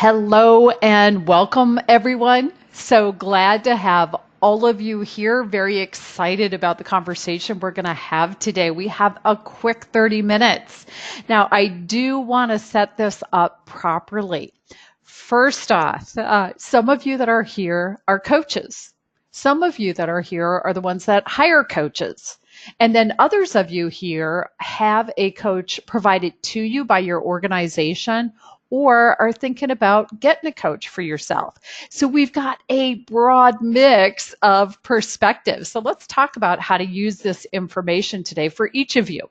Hello and welcome, everyone. So glad to have all of you here. Very excited about the conversation we're going to have today. We have a quick 30 minutes. Now, I do want to set this up properly. First off, some of you that are here are coaches. Some of you that are here are the ones that hire coaches. And then others of you here have a coach provided to you by your organization or are thinking about getting a coach for yourself. So we've got a broad mix of perspectives. So let's talk about how to use this information today for each of you.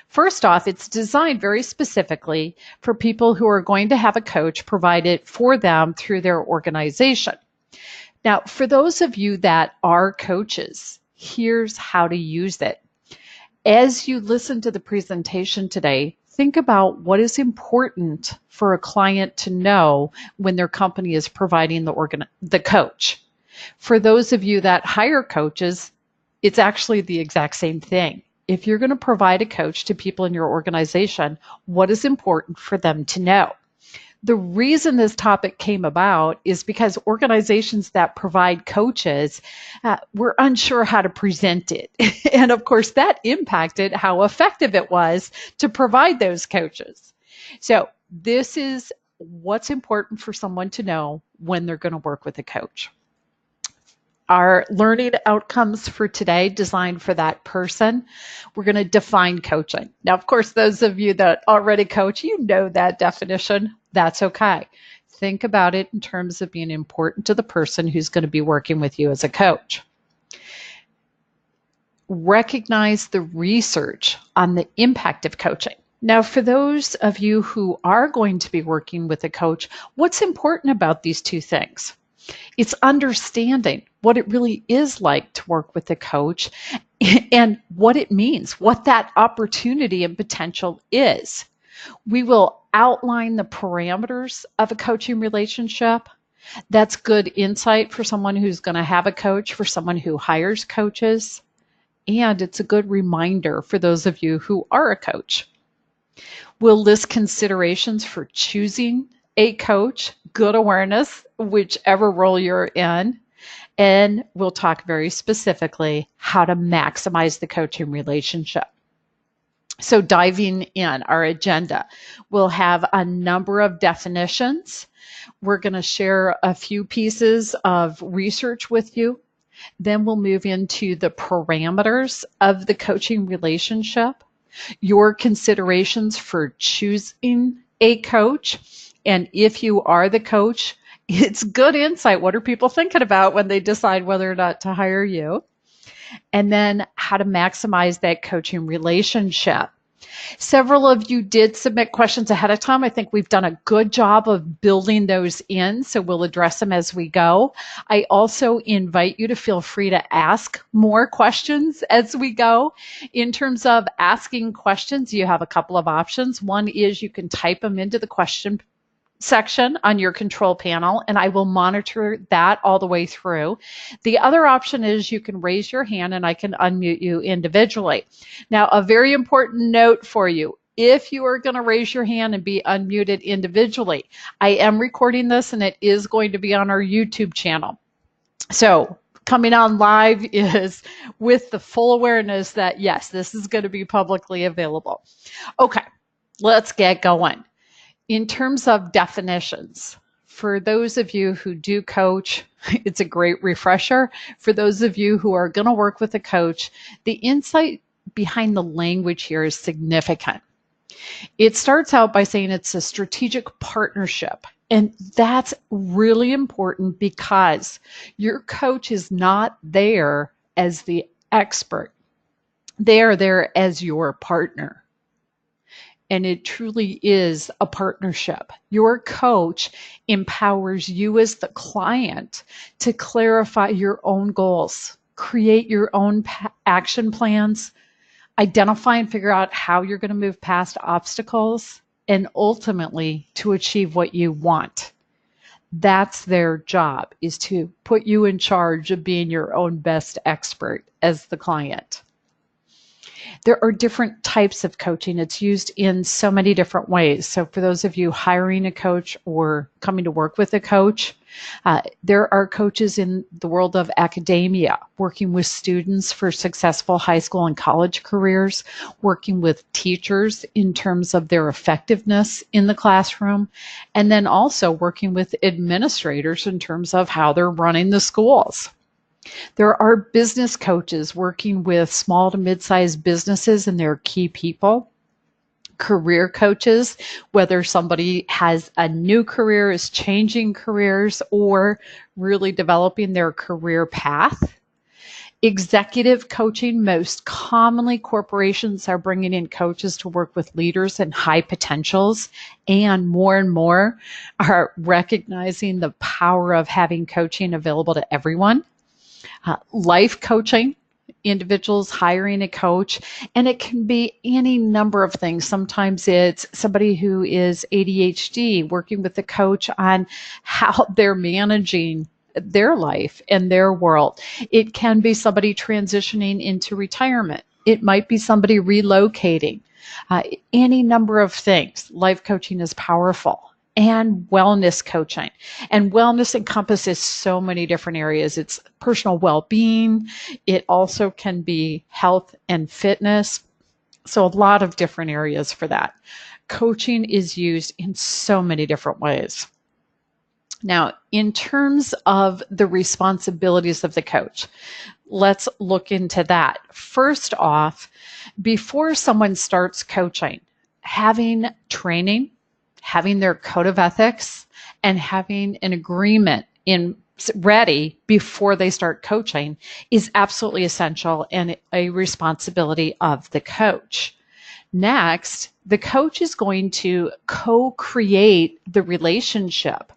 First off, it's designed very specifically for people who are going to have a coach provided for them through their organization. Now, for those of you that are coaches, here's how to use it. As you listen to the presentation today, think about what is important for a client to know when their company is providing the coach. For those of you that hire coaches, it's actually the exact same thing. If you're going to provide a coach to people in your organization, what is important for them to know? The reason this topic came about is because organizations that provide coaches were unsure how to present it. And of course, that impacted how effective it was to provide those coaches. So this is what's important for someone to know when they're going to work with a coach. Our learning outcomes for today designed for that person. We're going to define coaching. Now, of course, those of you that already coach, you know that definition. That's okay. Think about it in terms of being important to the person who's going to be working with you as a coach. Recognize the research on the impact of coaching. Now, for those of you who are going to be working with a coach, what's important about these two things? It's understanding what it really is like to work with a coach and what it means, what that opportunity and potential is. We will outline the parameters of a coaching relationship. That's good insight for someone who's going to have a coach, for someone who hires coaches. And it's a good reminder for those of you who are a coach. We'll list considerations for choosing a coach, good awareness, whichever role you're in. And we'll talk very specifically how to maximize the coaching relationship. So diving in our agenda, we'll have a number of definitions. We're going to share a few pieces of research with you. Then we'll move into the parameters of the coaching relationship, your considerations for choosing a coach. And if you are the coach, it's good insight. What are people thinking about when they decide whether or not to hire you? And then how to maximize that coaching relationship. Several of you did submit questions ahead of time. I think we've done a good job of building those in, so we'll address them as we go. I also invite you to feel free to ask more questions as we go. In terms of asking questions, you have a couple of options. One is you can type them into the question section on your control panel, and I will monitor that all the way through. The other option is you can raise your hand and I can unmute you individually. Now, a very important note for you. If you are going to raise your hand and be unmuted individually, I am recording this and it is going to be on our YouTube channel. So coming on live is with the full awareness that, yes, this is going to be publicly available. Okay, let's get going. In terms of definitions, for those of you who do coach, it's a great refresher. For those of you who are going to work with a coach, the insight behind the language here is significant. It starts out by saying it's a strategic partnership. And that's really important because your coach is not there as the expert. They are there as your partner. And it truly is a partnership. Your coach empowers you as the client to clarify your own goals, create your own action plans, identify and figure out how you're going to move past obstacles, and ultimately to achieve what you want. That's their job, is to put you in charge of being your own best expert as the client. there are different types of coaching. It's used in so many different ways. So for those of you hiring a coach or coming to work with a coach, there are coaches in the world of academia, working with students for successful high school and college careers, working with teachers in terms of their effectiveness in the classroom, and then also working with administrators in terms of how they're running the schools. There are business coaches working with small to mid-sized businesses and their key people. Career coaches, whether somebody has a new career, is changing careers, or really developing their career path. Executive coaching, most commonly corporations are bringing in coaches to work with leaders and high potentials, and more are recognizing the power of having coaching available to everyone. Life coaching, individuals hiring a coach, and it can be any number of things. Sometimes it's somebody who is ADHD working with a coach on how they're managing their life and their world. It can be somebody transitioning into retirement. It might be somebody relocating. Any number of things. Life coaching is powerful. And wellness coaching. And wellness encompasses so many different areas. It's personal well-being. It also can be health and fitness. So a lot of different areas for that. Coaching is used in so many different ways. Now, in terms of the responsibilities of the coach, let's look into that. First off, before someone starts coaching, having training, having their code of ethics, and having an agreement ready before they start coaching is absolutely essential and a responsibility of the coach. Next, the coach is going to co-create the relationship.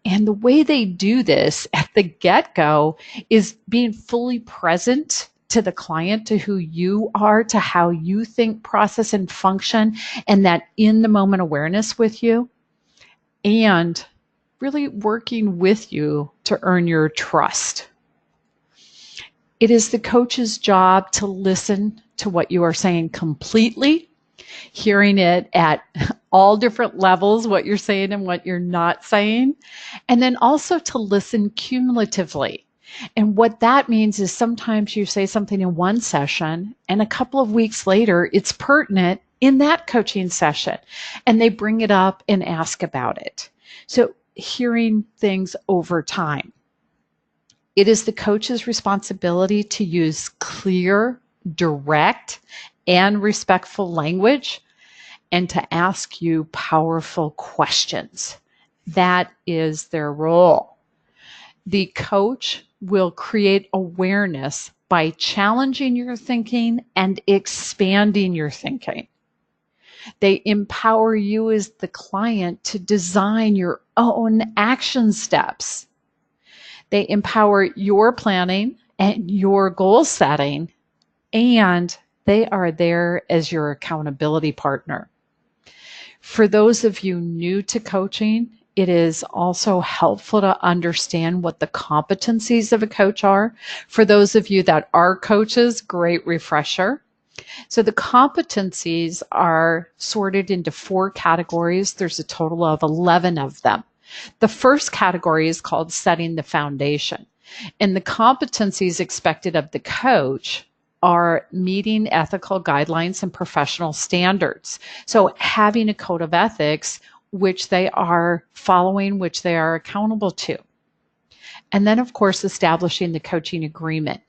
And the way they do this at the get-go is being fully present to the client, to who you are, to how you think, process, and function, and that in-the-moment awareness with you, and really working with you to earn your trust. It is the coach's job to listen to what you are saying completely, hearing it at all different levels, what you're saying and what you're not saying, and then also to listen cumulatively. And what that means is sometimes you say something in one session and a couple of weeks later, it's pertinent in that coaching session and they bring it up and ask about it. So hearing things over time. It is the coach's responsibility to use clear, direct, and respectful language and to ask you powerful questions. That is their role. The coach will create awareness by challenging your thinking and expanding your thinking. They empower you as the client to design your own action steps. They empower your planning and your goal setting, and they are there as your accountability partner. For those of you new to coaching, it is also helpful to understand what the competencies of a coach are. For those of you that are coaches, great refresher. So the competencies are sorted into 4 categories. There's a total of 11 of them. The first category is called setting the foundation. And the competencies expected of the coach are meeting ethical guidelines and professional standards. So having a code of ethics which they are following, which they are accountable to. And then, of course, establishing the coaching agreement.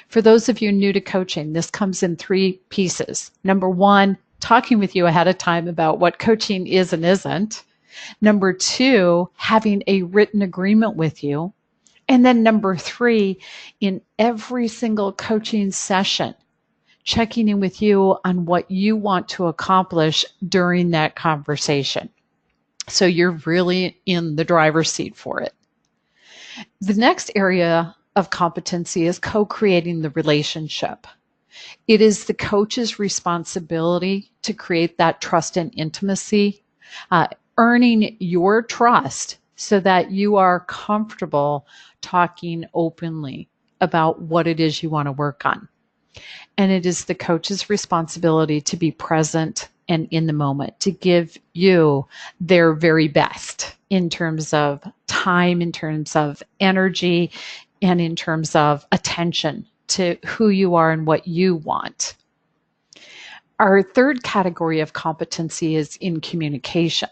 For those of you new to coaching, this comes in 3 pieces. Number 1, talking with you ahead of time about what coaching is and isn't. Number 2, having a written agreement with you. And then number 3, in every single coaching session, checking in with you on what you want to accomplish during that conversation. So you're really in the driver's seat for it. The next area of competency is co-creating the relationship. It is the coach's responsibility to create that trust and intimacy, earning your trust so that you are comfortable talking openly about what it is you want to work on. And it is the coach's responsibility to be present and in the moment, to give you their very best in terms of time, in terms of energy, and in terms of attention to who you are and what you want. Our third category of competency is in communication.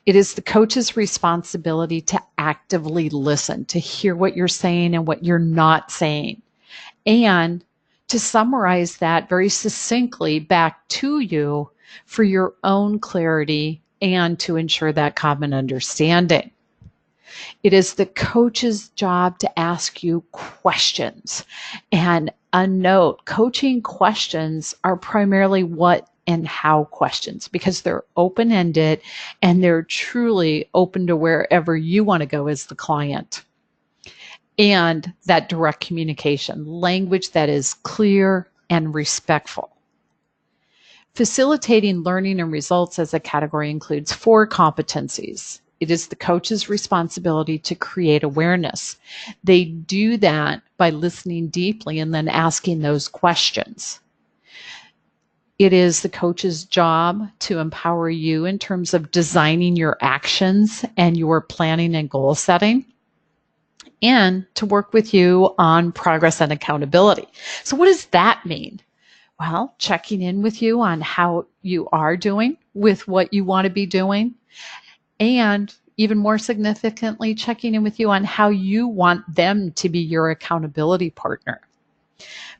It is the coach's responsibility to actively listen, to hear what you're saying and what you're not saying, and to summarize that very succinctly back to you for your own clarity and to ensure that common understanding. It is the coach's job to ask you questions. And a note, coaching questions are primarily what and how questions because they're open-ended and they're truly open to wherever you want to go as the client. And that direct communication, language that is clear and respectful. Facilitating learning and results as a category includes 4 competencies. It is the coach's responsibility to create awareness. They do that by listening deeply and then asking those questions. It is the coach's job to empower you in terms of designing your actions and your planning and goal setting, and to work with you on progress and accountability. So what does that mean? Well, checking in with you on how you are doing with what you want to be doing, and even more significantly, checking in with you on how you want them to be your accountability partner.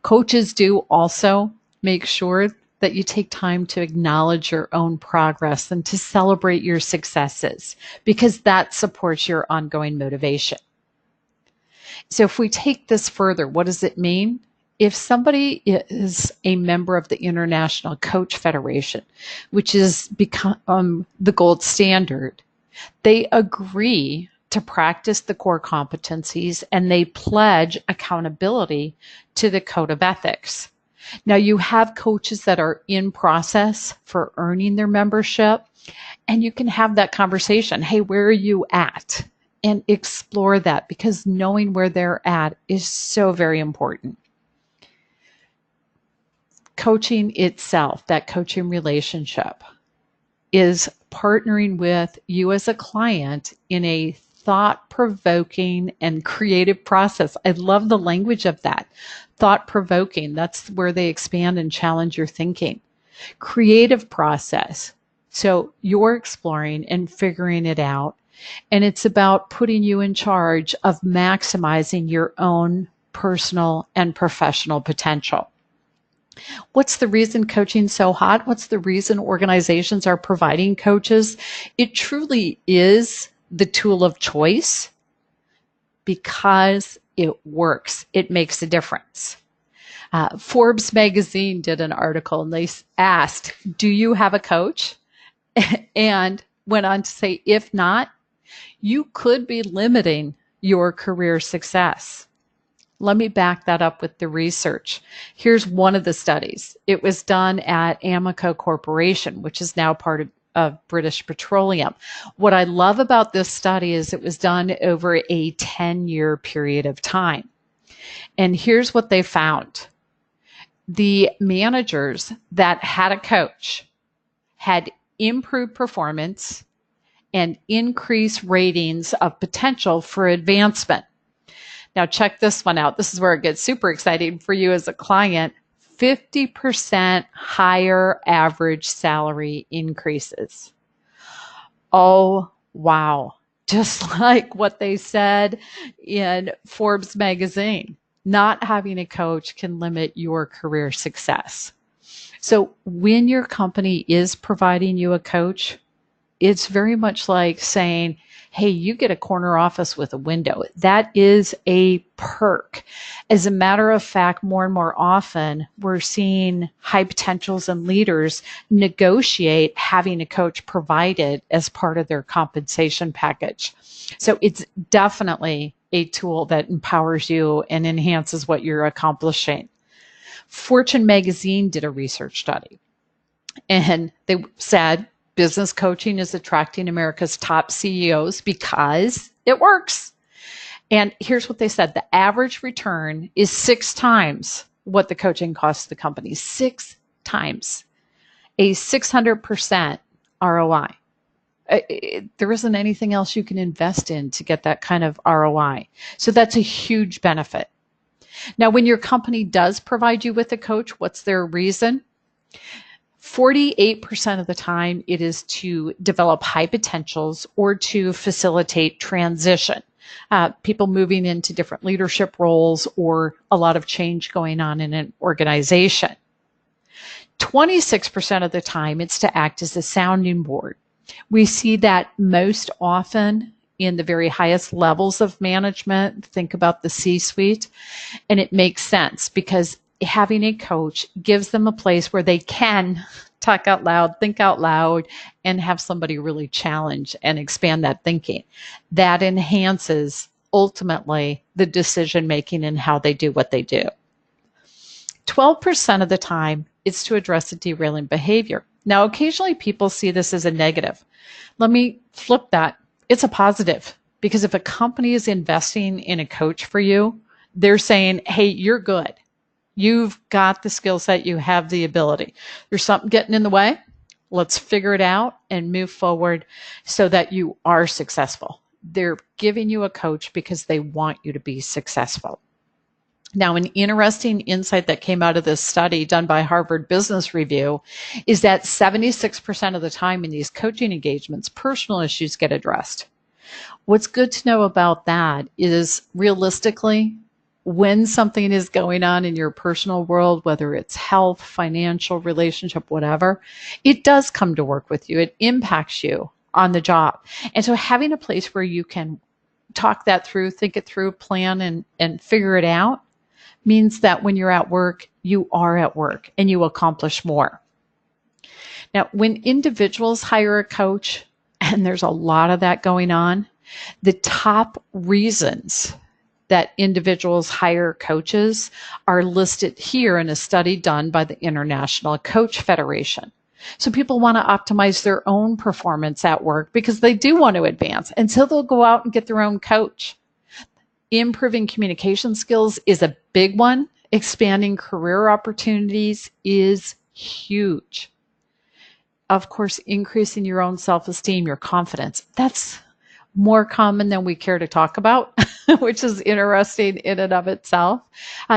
Coaches do also make sure that you take time to acknowledge your own progress and to celebrate your successes, because that supports your ongoing motivation. So if we take this further, what does it mean? If somebody is a member of the International Coach Federation, which has become the gold standard, they agree to practice the core competencies and they pledge accountability to the code of ethics. Now, you have coaches that are in process for earning their membership, and you can have that conversation. Hey, where are you at? And explore that, because knowing where they're at is so very important. Coaching itself, that coaching relationship, is partnering with you as a client in a thought-provoking and creative process. I love the language of that. Thought-provoking, that's where they expand and challenge your thinking. Creative process. So you're exploring and figuring it out. And it's about putting you in charge of maximizing your own personal and professional potential. What's the reason coaching's so hot? What's the reason organizations are providing coaches? It truly is the tool of choice because it works. It makes a difference. Forbes magazine did an article and they asked, do you have a coach? And went on to say, if not, you could be limiting your career success. Let me back that up with the research. Here's one of the studies. It was done at Amoco Corporation, which is now part of British Petroleum. What I love about this study is it was done over a 10-year period of time. And here's what they found. The managers that had a coach had improved performance and increased ratings of potential for advancement. Now check this one out. This is where it gets super exciting for you as a client. 50% higher average salary increases. Oh, wow. Just like what they said in Forbes magazine. Not having a coach can limit your career success. So when your company is providing you a coach, it's very much like saying, hey, you get a corner office with a window. That is a perk. As a matter of fact, more and more often, we're seeing high potentials and leaders negotiate having a coach provided as part of their compensation package. So it's definitely a tool that empowers you and enhances what you're accomplishing. Fortune magazine did a research study, and they said, business coaching is attracting America's top CEOs because it works. And here's what they said. The average return is 6 times what the coaching costs the company. 6 times. A 600% ROI. There isn't anything else you can invest in to get that kind of ROI. So that's a huge benefit. Now, when your company does provide you with a coach, what's their reason? 48% of the time, it is to develop high potentials or to facilitate transition. People moving into different leadership roles or a lot of change going on in an organization. 26% of the time, it's to act as a sounding board. We see that most often in the very highest levels of management. Think about the C-suite. And it makes sense because having a coach gives them a place where they can talk out loud, think out loud, and have somebody really challenge and expand that thinking. That enhances ultimately the decision making and how they do what they do. 12% of the time, it's to address a derailing behavior. Now, occasionally people see this as a negative. Let me flip that. It's a positive, because if a company is investing in a coach for you, they're saying, hey, you're good. You've got the skill set. You have the ability. There's something getting in the way. Let's figure it out and move forward so that you are successful. They're giving you a coach because they want you to be successful. Now, an interesting insight that came out of this study done by Harvard Business Review is that 76% of the time in these coaching engagements, personal issues get addressed. What's good to know about that is realistically, when something is going on in your personal world, whether it's health, financial, relationship, whatever, it does come to work with you. It impacts you on the job. And so having a place where you can talk that through, think it through, plan and figure it out means that when you're at work, you are at work and you accomplish more. Now, when individuals hire a coach, and there's a lot of that going on, the top reasons that individuals hire coaches are listed here in a study done by the International Coach Federation. So people want to optimize their own performance at work because they do want to advance, and so they'll go out and get their own coach. Improving communication skills is a big one. Expanding career opportunities is huge. Of course, increasing your own self-esteem, your confidence, that's more common than we care to talk about, which is interesting in and of itself.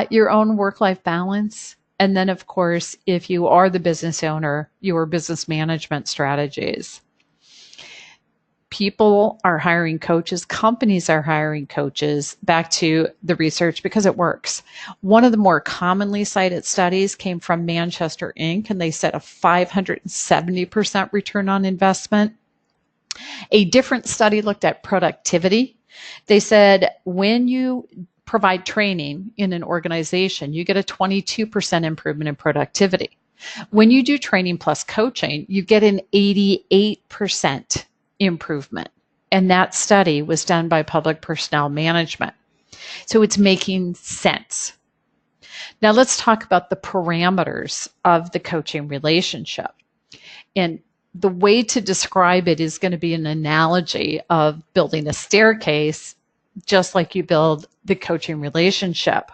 Your own work-life balance. And then, of course, if you are the business owner, your business management strategies. People are hiring coaches, companies are hiring coaches, back to the research because it works. One of the more commonly cited studies came from Manchester Inc., and they said a 570% return on investment. A different study looked at productivity. They said when you provide training in an organization, you get a 22% improvement in productivity. When you do training plus coaching, you get an 88% improvement. And that study was done by Public Personnel Management. So it's making sense. Now let's talk about the parameters of the coaching relationship. And the way to describe it is going to be an analogy of building a staircase, just like you build the coaching relationship.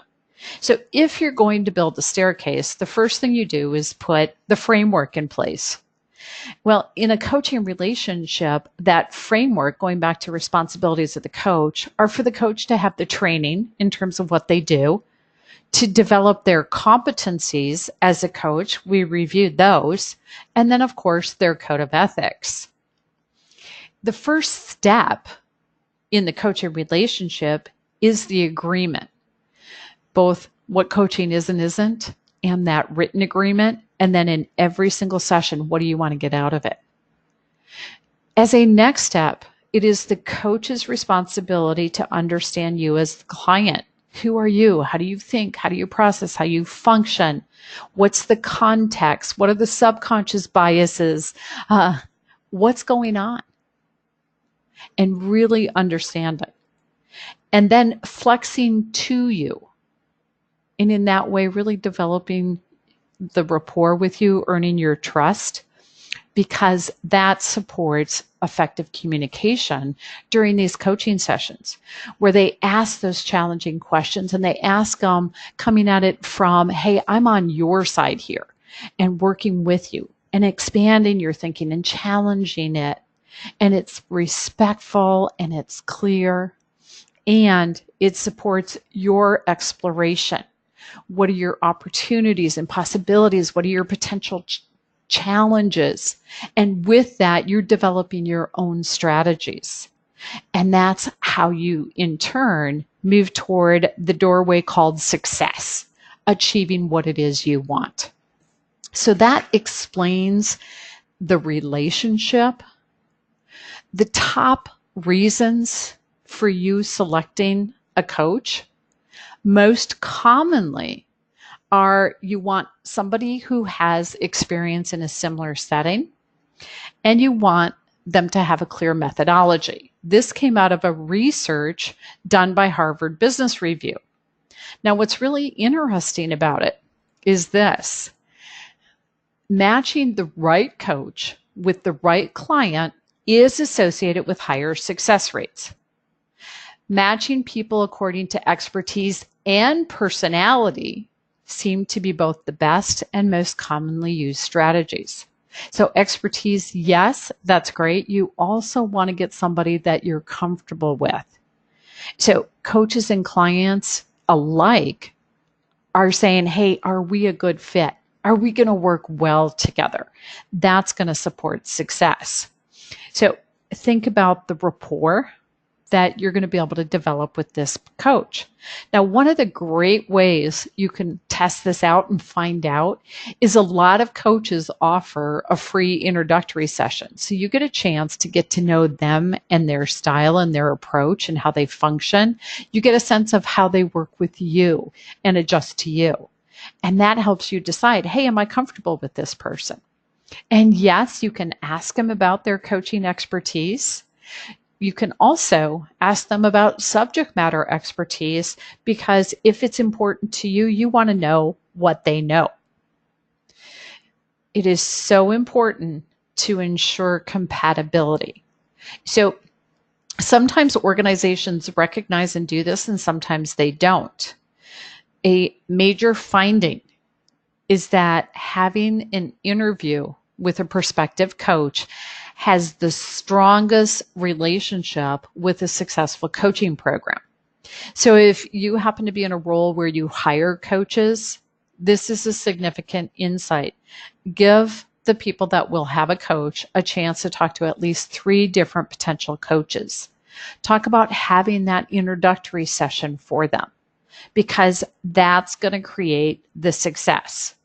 So if you're going to build a staircase, the first thing you do is put the framework in place. Well, in a coaching relationship, that framework, going back to responsibilities of the coach, are for the coach to have the training in terms of what they do, to develop their competencies as a coach. We reviewed those. And then, of course, their code of ethics. The first step in the coaching relationship is the agreement, both what coaching is and isn't, and that written agreement. And then in every single session, what do you want to get out of it? As a next step, it is the coach's responsibility to understand you as the client. Who are you? How do you think? How do you process? How you function? What's the context? What are the subconscious biases? What's going on? And really understand it. And then flexing to you. And in that way, really developing the rapport with you, earning your trust. because that supports effective communication during these coaching sessions where they ask those challenging questions and they ask them coming at it from, hey, I'm on your side here and working with you and expanding your thinking and challenging it. And it's respectful and it's clear and it supports your exploration. What are your opportunities and possibilities? What are your potential challenges? And with that, you're developing your own strategies. And that's how you, in turn, move toward the doorway called success, achieving what it is you want. So that explains the relationship. The top reasons for you selecting a coach most commonly are you want somebody who has experience in a similar setting and you want them to have a clear methodology. This came out of a research done by Harvard Business Review. Now, what's really interesting about it is this: matching the right coach with the right client is associated with higher success rates. Matching people according to expertise and personality seem to be both the best and most commonly used strategies. So expertise, yes, that's great. You also want to get somebody that you're comfortable with. So coaches and clients alike are saying, hey, are we a good fit? Are we going to work well together? That's going to support success. So think about the rapport that you're going to be able to develop with this coach. Now, one of the great ways you can test this out and find out is a lot of coaches offer a free introductory session. So you get a chance to get to know them and their style and their approach and how they function. You get a sense of how they work with you and adjust to you. And that helps you decide, hey, am I comfortable with this person? And yes, you can ask them about their coaching expertise. You can also ask them about subject matter expertise because if it's important to you, you want to know what they know. It is so important to ensure compatibility. So sometimes organizations recognize and do this, and sometimes they don't. A major finding is that having an interview with a prospective coach has the strongest relationship with a successful coaching program. So if you happen to be in a role where you hire coaches, this is a significant insight. Give the people that will have a coach a chance to talk to at least 3 different potential coaches. Talk about having that introductory session for them because that's going to create the success.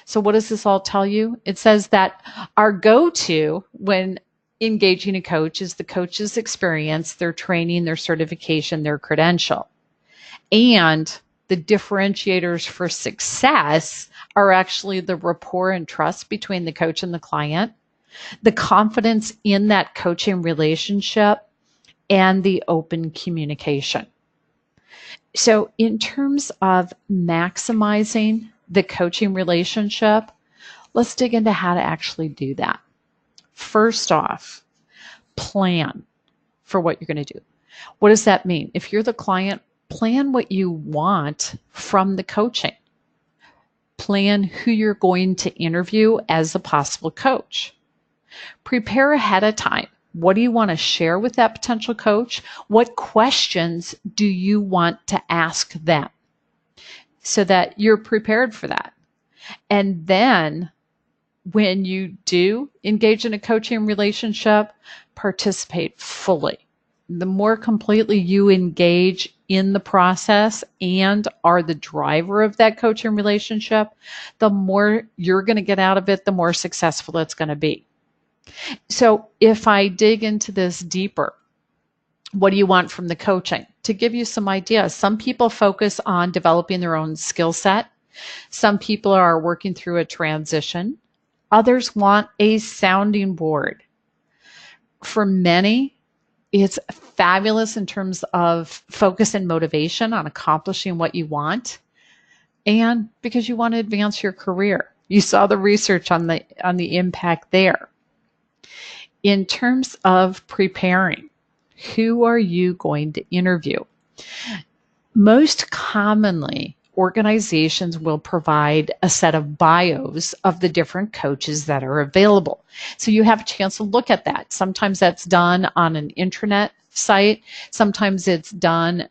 So what does this all tell you? It says that our go-to when engaging a coach is the coach's experience, their training, their certification, their credential. And the differentiators for success are actually the rapport and trust between the coach and the client, the confidence in that coaching relationship, and the open communication. So in terms of maximizing the coaching relationship, let's dig into how to actually do that. First off, plan for what you're going to do. What does that mean? If you're the client, plan what you want from the coaching. Plan who you're going to interview as a possible coach. Prepare ahead of time. What do you want to share with that potential coach? What questions do you want to ask them? So that you're prepared for that. And then when you do engage in a coaching relationship, participate fully. The more completely you engage in the process and are the driver of that coaching relationship, the more you're going to get out of it, the more successful it's going to be. So if I dig into this deeper, what do you want from the coaching? To give you some ideas, some people focus on developing their own skill set. Some people are working through a transition. Others want a sounding board. For many, it's fabulous in terms of focus and motivation on accomplishing what you want and because you want to advance your career. You saw the research on the impact there. In terms of preparing, who are you going to interview? Most commonly, organizations will provide a set of bios of the different coaches that are available. So you have a chance to look at that. Sometimes that's done on an intranet site. Sometimes it's done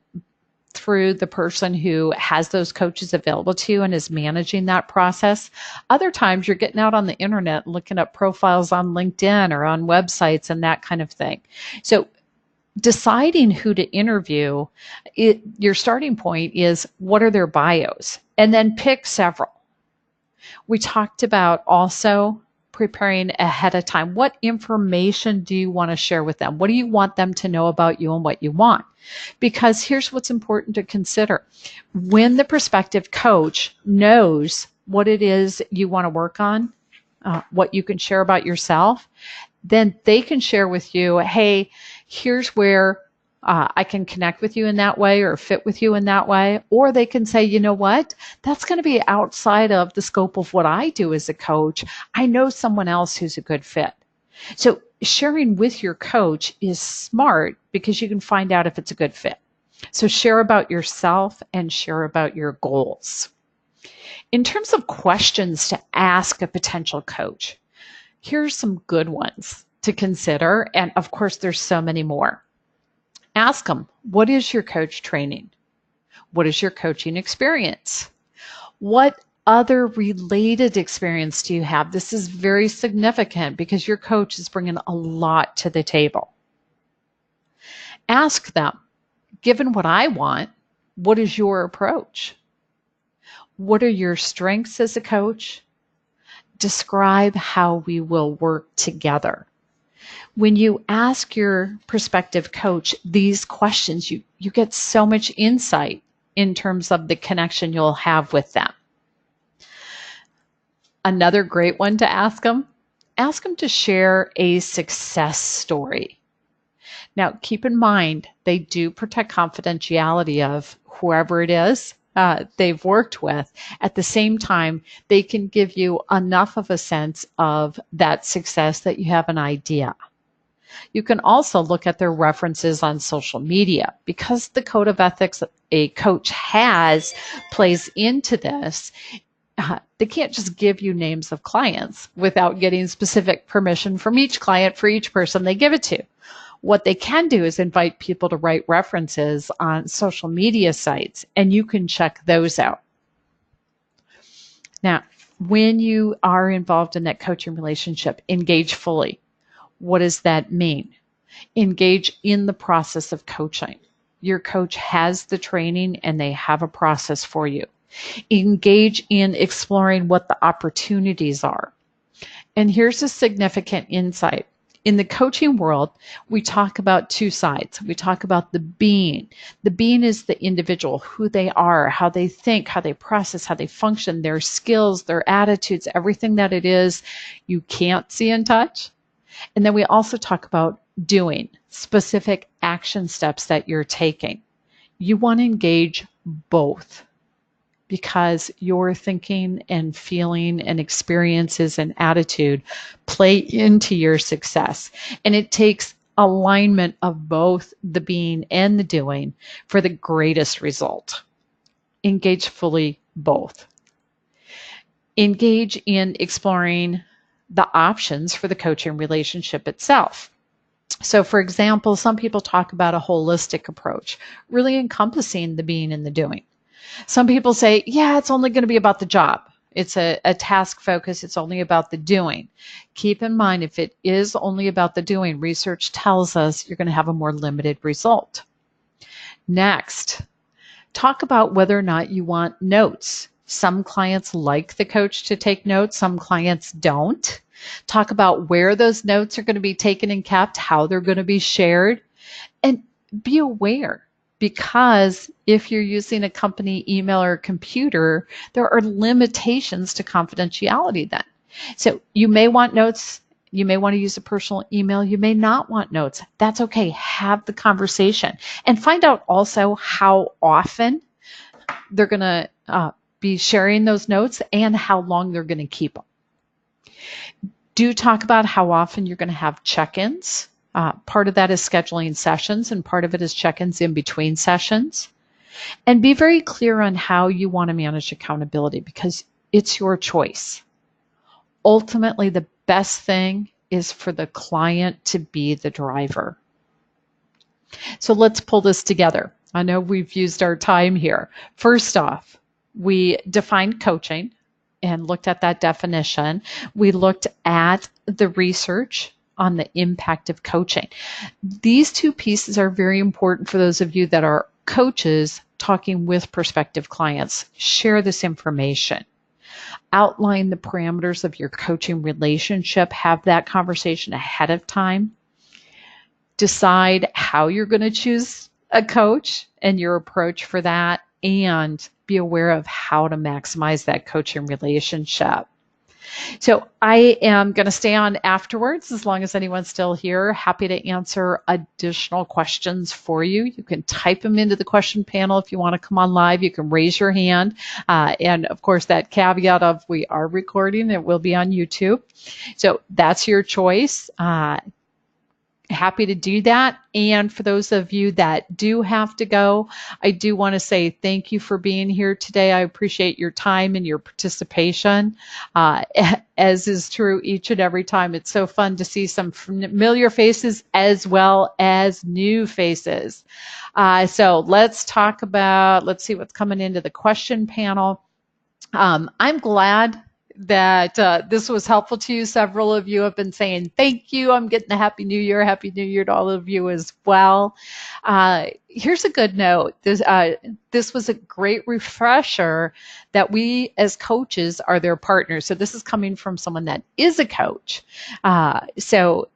through the person who has those coaches available to you and is managing that process. Other times you're getting out on the internet and looking up profiles on LinkedIn or on websites and that kind of thing. So deciding who to interview, your starting point is what are their bios, and then pick several. We talked about also preparing ahead of time. What information do you want to share with them? What do you want them to know about you and what you want? Because here's what's important to consider. When the prospective coach knows what it is you want to work on, what you can share about yourself, then they can share with you, hey, here's where I can connect with you in that way or fit with you in that way. Or they can say, you know what, that's going to be outside of the scope of what I do as a coach. I know someone else who's a good fit. So sharing with your coach is smart because you can find out if it's a good fit. So share about yourself and share about your goals. In terms of questions to ask a potential coach, here's some good ones to consider. And of course, there's so many more. Ask them, what is your coach training? What is your coaching experience? What other related experience do you have? This is very significant because your coach is bringing a lot to the table. Ask them, given what I want, what is your approach? What are your strengths as a coach? Describe how we will work together. When you ask your prospective coach these questions, you get so much insight in terms of the connection you'll have with them. Another great one to ask them to share a success story. Now, keep in mind, they do protect confidentiality of whoever it is they've worked with. At the same time, they can give you enough of a sense of that success that you have an idea. You can also look at their references on social media. Because the code of ethics a coach has plays into this, they can't just give you names of clients without getting specific permission from each client for each person they give it to. What they can do is invite people to write references on social media sites, and you can check those out. Now, when you are involved in that coaching relationship, engage fully. What does that mean? Engage in the process of coaching. Your coach has the training and they have a process for you. Engage in exploring what the opportunities are. And here's a significant insight. In the coaching world, we talk about two sides. We talk about the being. The being is the individual, who they are, how they think, how they process, how they function, their skills, their attitudes, everything that it is you can't see and touch. And then we also talk about doing, specific action steps that you're taking. You want to engage both because your thinking and feeling and experiences and attitude play into your success. And it takes alignment of both the being and the doing for the greatest result. Engage fully both. Engage in exploring the options for the coaching relationship itself. So for example, some people talk about a holistic approach, really encompassing the being and the doing. Some people say, yeah, it's only going to be about the job. It's a task focus. It's only about the doing. Keep in mind, if it is only about the doing, research tells us you're going to have a more limited result. Next, talk about whether or not you want notes. Some clients like the coach to take notes. Some clients don't. Talk about where those notes are going to be taken and kept, how they're going to be shared, and be aware. Because if you're using a company email or computer, there are limitations to confidentiality then. So you may want notes. You may want to use a personal email. You may not want notes. That's okay. Have the conversation and find out also how often they're going to be sharing those notes and how long they're going to keep them. Do talk about how often you're going to have check-ins. Part of that is scheduling sessions, and part of it is check-ins in between sessions. And be very clear on how you want to manage accountability, because it's your choice. Ultimately, the best thing is for the client to be the driver. So let's pull this together. I know we've used our time here. First off, we defined coaching and looked at that definition. We looked at the research on the impact of coaching. These two pieces are very important for those of you that are coaches talking with prospective clients. Share this information. Outline the parameters of your coaching relationship. Have that conversation ahead of time. Decide how you're going to choose a coach and your approach for that, and be aware of how to maximize that coaching relationship. So I am going to stay on afterwards as long as anyone's still here. Happy to answer additional questions for you. You can type them into the question panel if you want to come on live. You can raise your hand. And of course, that caveat of we are recording, it will be on YouTube. So that's your choice. Happy to do that. And for those of you that do have to go, I do want to say thank you for being here today. I appreciate your time and your participation, as is true each and every time. It's so fun to see some familiar faces as well as new faces. So let's see what's coming into the question panel. I'm glad that this was helpful to you. Several of you have been saying thank you. I'm getting a Happy New Year. Happy New Year to all of you as well. Here's a good note. This was a great refresher that we as coaches are their partners. So this is coming from someone that is a coach. So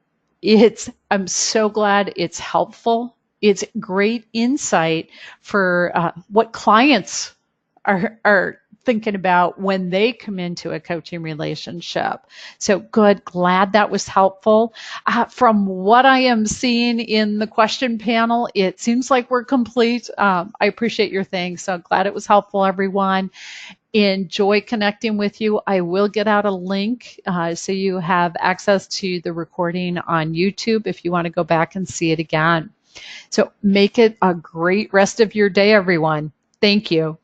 I'm so glad it's helpful. It's great insight for what clients are thinking about when they come into a coaching relationship. So good, glad that was helpful. From what I am seeing in the question panel, it seems like we're complete. I appreciate your thanks. So glad it was helpful, everyone. Enjoy connecting with you. I will get out a link so you have access to the recording on YouTube if you want to go back and see it again. So make it a great rest of your day, everyone. Thank you.